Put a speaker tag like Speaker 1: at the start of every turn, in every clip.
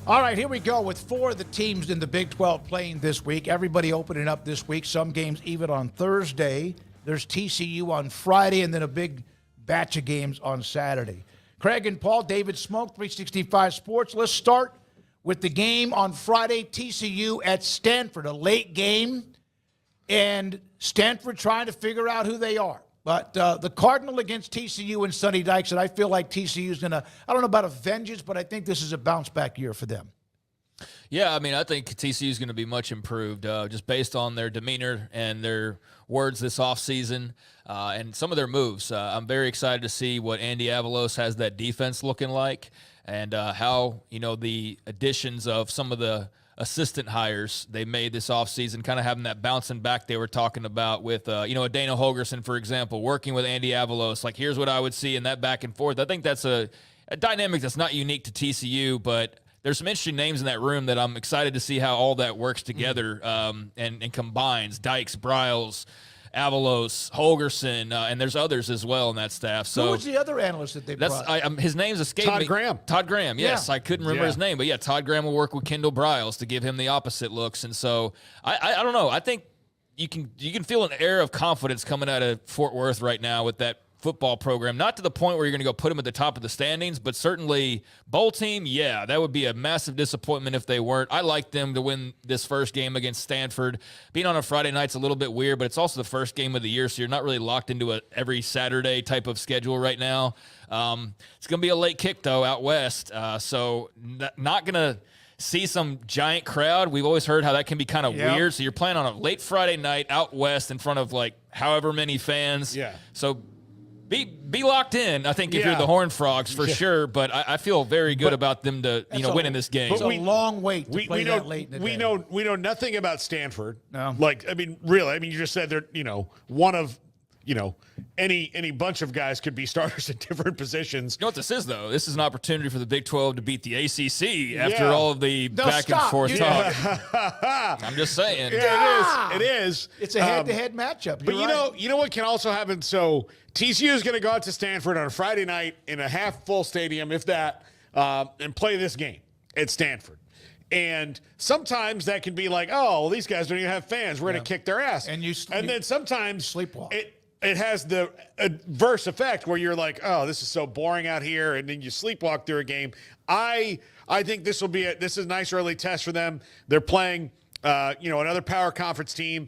Speaker 1: All right, here we go with 4 of the teams in the Big 12 playing this week. Everybody opening up this week. Some games even on Thursday. There's TCU on Friday, and then a big batch of games on Saturday. Craig and Paul, David Smoak, 365 Sports. Let's start with the game on Friday, TCU at Stanford, a late game, and Stanford trying to figure out who they are. But the Cardinal against TCU and Sonny Dykes, and I feel like TCU is going to, I don't know about a vengeance, but I think this is a bounce-back year for them.
Speaker 2: Yeah, I mean, I think TCU is going to be much improved just based on their demeanor and their words this offseason and some of their moves. I'm very excited to see what Andy Avalos has that defense looking like and how, the additions of some of the assistant hires they made this offseason, kind of having that bouncing back they were talking about with, a Dana Holgerson, for example, working with Andy Avalos. Like, here's what I would see in that back and forth. I think that's a dynamic that's not unique to TCU, but there's some interesting names in that room that I'm excited to see how all that works together and combines. Dykes, Briles, Avalos, Holgerson, and there's others as well in that staff. So
Speaker 1: who was the other analyst that they brought?
Speaker 2: His name's escaped me. Todd Graham, yes. Yeah. I couldn't remember his name. But, yeah, Todd Graham will work with Kendall Briles to give him the opposite looks. And so I don't know. I think you can feel an air of confidence coming out of Fort Worth right now with that football program, not to the point where you're going to go put them at the top of the standings, but certainly bowl team, yeah, that would be a massive disappointment if they weren't. I like them to win this first game against Stanford. Being on a Friday night's a little bit weird, but it's also the first game of the year, so you're not really locked into a every Saturday type of schedule right now. It's going to be a late kick, though, out west, so not going to see some giant crowd. We've always heard how that can be kind of weird, so you're playing on a late Friday night out west in front of, like, however many fans.
Speaker 3: Yeah.
Speaker 2: So Be locked in, I think, if you're the Horned Frogs, for sure. But I feel very good about them to winning this game.
Speaker 1: It's a long wait to play that late in the day.
Speaker 3: We know nothing about Stanford.
Speaker 1: No.
Speaker 3: Really, you just said they're, one of, any bunch of guys could be starters at different positions.
Speaker 2: You know what this is, though? This is an opportunity for the Big 12 to beat the ACC after all of the back and forth talk. I'm just saying.
Speaker 3: Yeah, it is.
Speaker 1: It's a head-to-head matchup.
Speaker 3: But you know what can also happen? So TCU is going to go out to Stanford on a Friday night in a half-full stadium, if that, and play this game at Stanford. And sometimes that can be like, oh, well, these guys don't even have fans. We're going to kick their ass.
Speaker 1: And
Speaker 3: then sometimes
Speaker 1: sleepwalk.
Speaker 3: It has the adverse effect where you're like, oh, this is so boring out here, and then you sleepwalk through a game. I think this is a nice early test for them. They're playing another power conference team.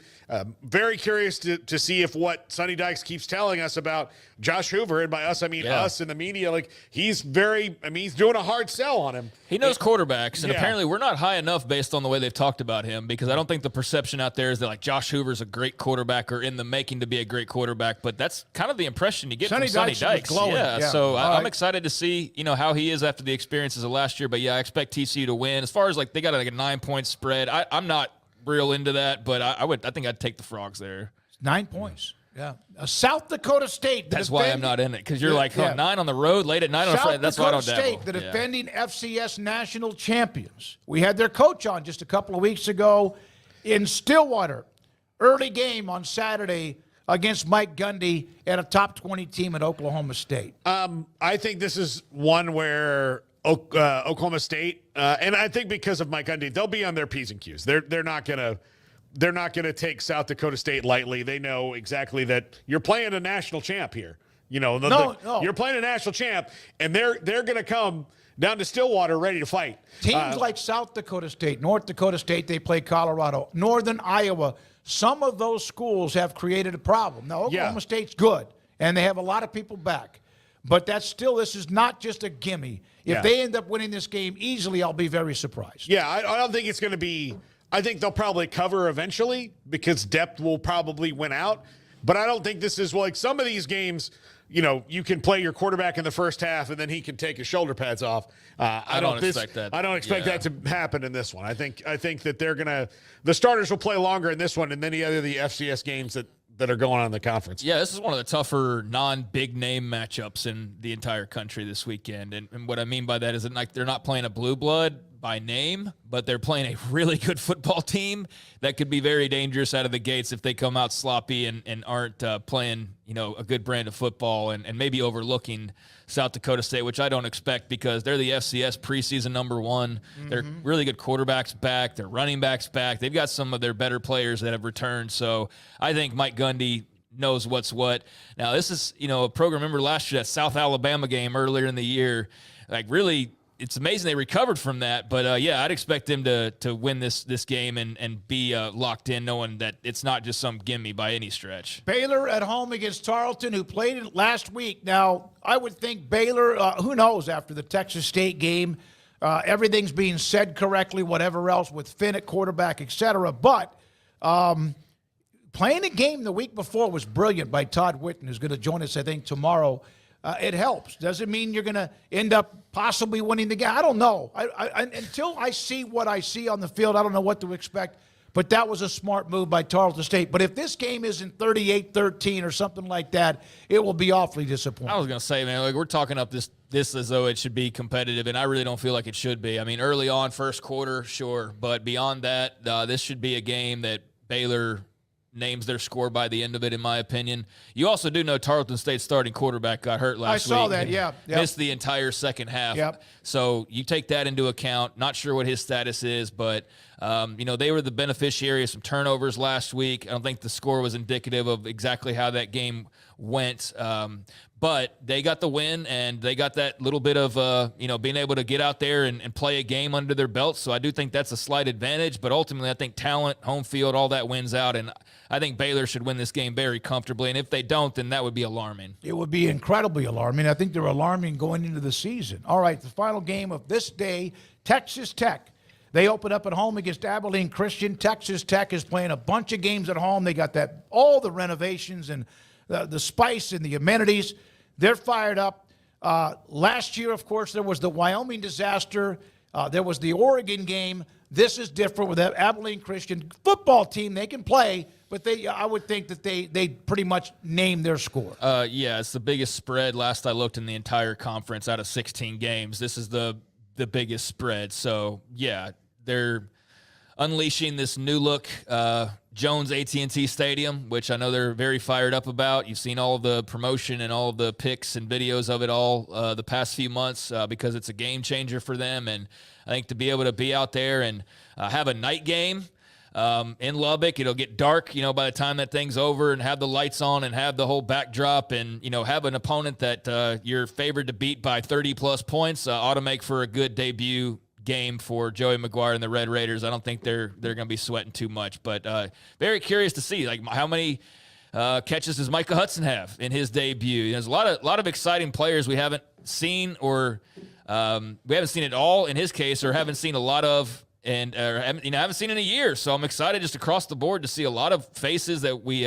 Speaker 3: Very curious to see if what Sonny Dykes keeps telling us about Josh Hoover, and by us, I mean us in the media, like he's doing a hard sell on him.
Speaker 2: He knows quarterbacks, and apparently we're not high enough based on the way they've talked about him, because I don't think the perception out there is that like Josh Hoover's a great quarterback or in the making to be a great quarterback, but that's kind of the impression you get from Sonny Dykes. So I'm excited to see, how he is after the experiences of last year, but I expect TCU to win. As far as like they got like a 9-point spread, I'm not real into that, but I think I'd take the Frogs there.
Speaker 1: 9 points. Yeah. South Dakota State.
Speaker 2: That's why I'm not in it, because you're 9 on the road, late at night on Friday. That's why I don't dabble.
Speaker 1: South Dakota State, the defending FCS national champions. We had their coach on just a couple of weeks ago in Stillwater. Early game on Saturday against Mike Gundy and a top 20 team at Oklahoma State.
Speaker 3: I think this is one where Oklahoma State, and I think because of Mike Gundy, they'll be on their P's and Q's. They're not gonna take South Dakota State lightly. They know exactly that you're playing a national champ here. You're playing a national champ, and they're gonna come down to Stillwater ready to fight.
Speaker 1: Teams like South Dakota State, North Dakota State, they play Colorado, Northern Iowa. Some of those schools have created a problem. Now, Oklahoma State's good, and they have a lot of people back. But this is not just a gimme. If they end up winning this game easily, I'll be very surprised.
Speaker 3: Yeah, I don't think it's going to be – I think they'll probably cover eventually because depth will probably win out. But I don't think this is – like some of these games, you can play your quarterback in the first half and then he can take his shoulder pads off. I don't expect that. I don't expect that to happen in this one. I think that they're going to – the starters will play longer in this one and then the FCS games that are going on in the conference.
Speaker 2: Yeah, this is one of the tougher non-big name matchups in the entire country this weekend. And what I mean by that is that they're not playing a blue blood, by name, but they're playing a really good football team that could be very dangerous out of the gates if they come out sloppy and aren't playing, a good brand of football and maybe overlooking South Dakota State, which I don't expect because they're the FCS preseason number 1. Mm-hmm. They're really good quarterbacks back. Their running backs back. They've got some of their better players that have returned. So I think Mike Gundy knows what's what. Now, this is, a program, remember last year, that South Alabama game earlier in the year, really, it's amazing they recovered from that. But, I'd expect them to win this game and be locked in, knowing that it's not just some gimme by any stretch.
Speaker 1: Baylor at home against Tarleton, who played it last week. Now, I would think Baylor, who knows, after the Texas State game, everything's being said correctly, whatever else, with Finn at quarterback, et cetera. But playing a game the week before was brilliant by Todd Whitten, who's going to join us, I think, tomorrow. It helps. Doesn't mean you're going to end up possibly winning the game. I don't know. I until I see what I see on the field, I don't know what to expect. But that was a smart move by Tarleton State. But if this game isn't 38-13 or something like that, it will be awfully disappointing.
Speaker 2: I was going to say, man, we're talking up this as though it should be competitive, and I really don't feel like it should be. I mean, early on, first quarter, sure. But beyond that, this should be a game that Baylor names their score by the end of it, in my opinion. You also do know Tarleton State's starting quarterback got hurt last week.
Speaker 1: I saw that, yeah.
Speaker 2: Missed the entire second half.
Speaker 1: Yep.
Speaker 2: So you take that into account. Not sure what his status is, but, they were the beneficiary of some turnovers last week. I don't think the score was indicative of exactly how that game went. But they got the win, and they got that little bit of, being able to get out there and play a game under their belt. So I do think that's a slight advantage. But ultimately, I think talent, home field, all that wins out. And I think Baylor should win this game very comfortably. And if they don't, then that would be alarming.
Speaker 1: It would be incredibly alarming. I think they're alarming going into the season. All right, the final game of this day, Texas Tech. They open up at home against Abilene Christian. Texas Tech is playing a bunch of games at home. They got all the renovations and the spice and the amenities. They're fired up. Last year, of course, there was the Wyoming disaster. There was the Oregon game. This is different with that Abilene Christian football team. They can play, but I would think that they pretty much name their score.
Speaker 2: It's the biggest spread last I looked in the entire conference out of 16 games. This is the biggest spread. So, they're unleashing this new look Jones AT&T Stadium, which I know they're very fired up about. You've seen all of the promotion and all of the pics and videos of it all the past few months because it's a game changer for them. And I think to be able to be out there and have a night game in Lubbock, it'll get dark, by the time that thing's over, and have the lights on and have the whole backdrop and, have an opponent that you're favored to beat by 30-plus points ought to make for a good debut game for Joey McGuire and the Red Raiders. I don't think they're going to be sweating too much, but very curious to see how many catches does Micah Hudson have in his debut. There's a lot of exciting players we haven't seen or we haven't seen it all in his case, or haven't seen a lot of, and haven't seen in a year. So I'm excited just across the board to see a lot of faces that we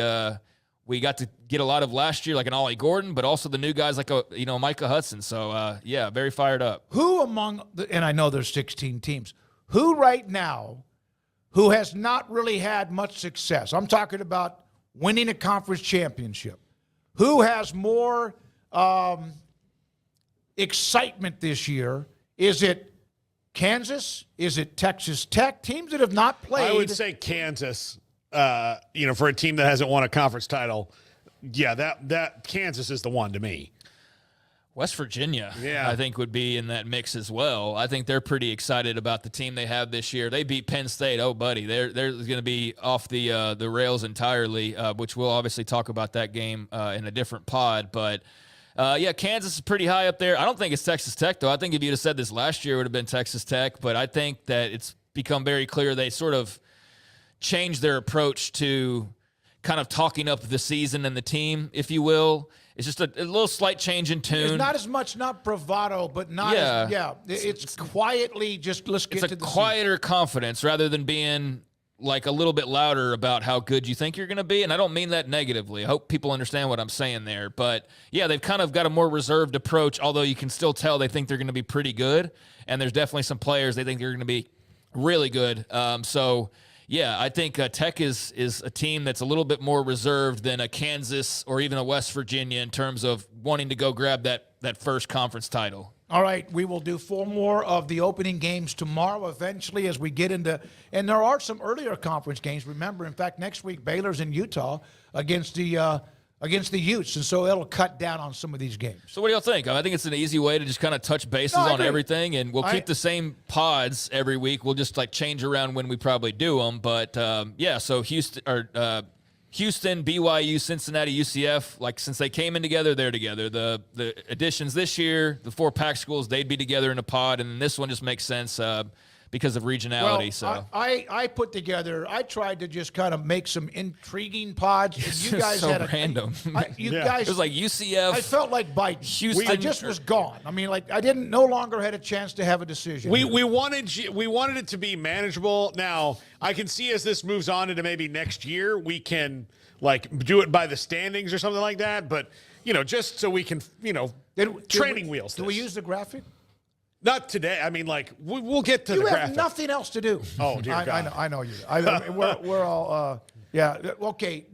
Speaker 2: got to get a lot of last year, like an Ollie Gordon, but also the new guys like Micah Hudson. So very fired up.
Speaker 1: Who and I know there's 16 teams, who right now, who has not really had much success? I'm talking about winning a conference championship. Who has more excitement this year? Is it Kansas? Is it Texas Tech? Teams that have not played.
Speaker 3: I would say Kansas. For a team that hasn't won a conference title, that Kansas is the one to me.
Speaker 2: West Virginia, I think, would be in that mix as well. I think they're pretty excited about the team they have this year. They beat Penn State. Oh, buddy, they're going to be off the rails entirely, which we'll obviously talk about that game in a different pod. But, Kansas is pretty high up there. I don't think it's Texas Tech, though. I think if you'd have said this last year, it would have been Texas Tech. But I think that it's become very clear they sort of change their approach to kind of talking up the season and the team, if you will. It's just a little slight change in tune.
Speaker 1: It's not as much, not bravado, but not it's quietly just let's get to the
Speaker 2: It's a quieter confidence rather than being like a little bit louder about how good you think you're going to be. And I don't mean that negatively. I hope people understand what I'm saying there. But, they've kind of got a more reserved approach, although you can still tell they think they're going to be pretty good. And there's definitely some players they think they're going to be really good. I think Tech is a team that's a little bit more reserved than a Kansas or even a West Virginia in terms of wanting to go grab that first conference title.
Speaker 1: All right, we will do 4 more of the opening games tomorrow eventually as we get into, and there are some earlier conference games. Remember, in fact, next week, Baylor's in Utah against the Utes, and so it'll cut down on some of these games.
Speaker 2: So what do y'all think? I think it's an easy way to just kind of touch bases on everything, and we'll keep the same pods every week. We'll just like change around when we probably do them. But so Houston, BYU, Cincinnati, UCF, like since they came in together, they're together. The additions this year, the 4 Pac schools, they'd be together in a pod, and then this one just makes sense because of regionality.
Speaker 1: Well, I put together, I tried to just kind of make some intriguing pods. And you guys
Speaker 2: so
Speaker 1: had
Speaker 2: random.
Speaker 1: Guys,
Speaker 2: it was like UCF.
Speaker 1: I felt like biting.
Speaker 2: Houston,
Speaker 1: I just was gone. I mean, like I no longer had a chance to have a decision.
Speaker 3: We wanted it to be manageable. Now I can see as this moves on into maybe next year, we can like do it by the standings or something like that. But just so we can training wheels.
Speaker 1: Do we use the graphic?
Speaker 3: Not today. I mean, like we'll get to the graphic.
Speaker 1: You have nothing else to do.
Speaker 3: Oh dear God!
Speaker 1: I know you. We're all okay.